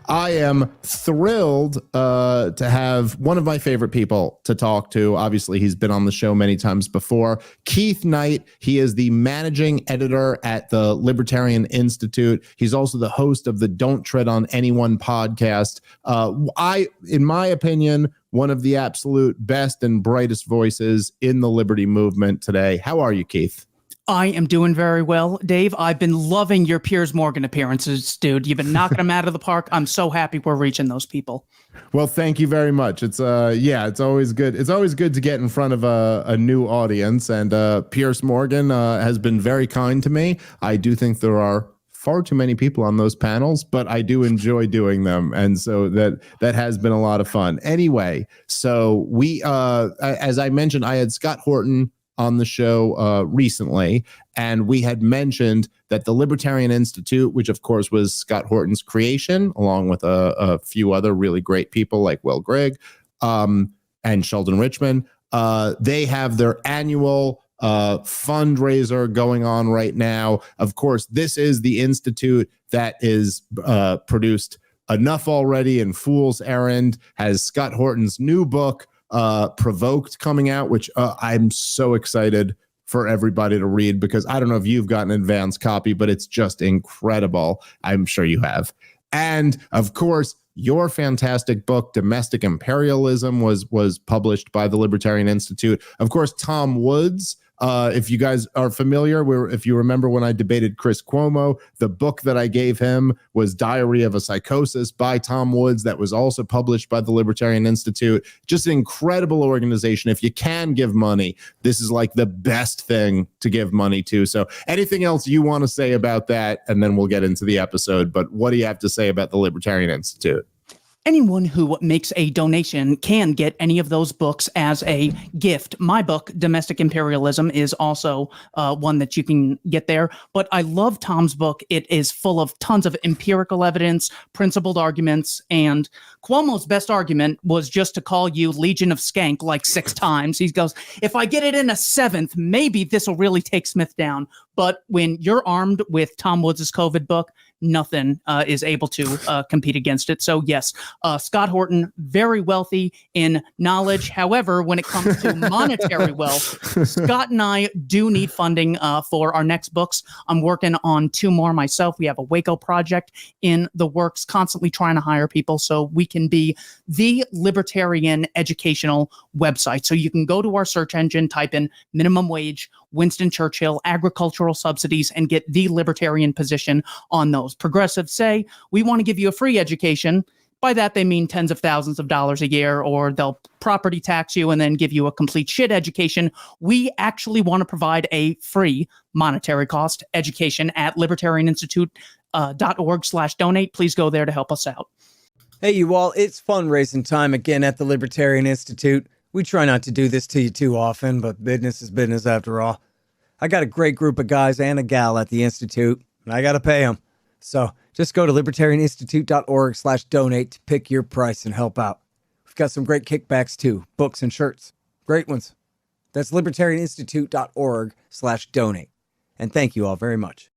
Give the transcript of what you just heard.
I am thrilled to have one of my favorite people to talk to. Obviously, he's been on the show many times before. Keith Knight. He is the managing editor at the Libertarian Institute. He's also the host of the Don't Tread on Anyone podcast. In my opinion, one of the absolute best and brightest voices in the liberty movement today. How are you, Keith? I am doing very well, Dave. I've been loving your Piers Morgan appearances, dude. You've been knocking them out of the park. I'm so happy we're reaching those people. Well, thank you very much. It's it's always good. It's always good to get in front of a new audience. And Piers Morgan has been very kind to me. I do think there are far too many people on those panels, but I do enjoy doing them, and so that has been a lot of fun. Anyway, so we, as I mentioned, I had Scott Horton on the show recently, and we had mentioned that the Libertarian Institute, which of course was Scott Horton's creation, along with a few other really great people like Will Grigg and Sheldon Richman, they have their annual fundraiser going on right now. Of course, this is the institute that is produced Enough Already and Fool's Errand, has Scott Horton's new book, Provoked, coming out, which I'm so excited for everybody to read, because I don't know if you've got an advanced copy, but it's just incredible. I'm sure you have. And of course, your fantastic book, Domestic Imperialism, was published by the Libertarian Institute. Of course, Tom Woods, if you guys are familiar, if you remember when I debated Chris Cuomo, the book that I gave him was Diary of a Psychosis by Tom Woods, that was also published by the Libertarian Institute. Just an incredible organization. If you can give money, this is like the best thing to give money to. So anything else you want to say about that, and then we'll get into the episode. But what do you have to say about the Libertarian Institute? Anyone who makes a donation can get any of those books as a gift. My book, Domestic Imperialism, is also one that you can get there. But I love Tom's book. It is full of tons of empirical evidence, principled arguments, and Cuomo's best argument was just to call you Legion of Skank like 6 times. He goes, if I get it in a 7th, maybe this will really take Smith down. But when you're armed with Tom Woods' COVID book, nothing is able to compete against it. So yes, Scott Horton, very wealthy in knowledge. However, when it comes to monetary wealth, Scott and I do need funding for our next books. I'm working on 2 more myself. We have a Waco project in the works, constantly trying to hire people so we can be the libertarian educational website. So you can go to our search engine, type in minimum wage, Winston Churchill, agricultural subsidies, and get the libertarian position on those. Progressives say, we want to give you a free education. By that, they mean tens of thousands of dollars a year, or they'll property tax you and then give you a complete shit education. We actually want to provide a free monetary cost education at libertarianinstitute.org/donate. Please go there to help us out. Hey, you all, it's fundraising time again at the Libertarian Institute. We try not to do this to you too often, but business is business after all. I got a great group of guys and a gal at the Institute, and I got to pay them. So just go to libertarianinstitute.org/donate to pick your price and help out. We've got some great kickbacks too, books and shirts. Great ones. That's libertarianinstitute.org/donate. And thank you all very much.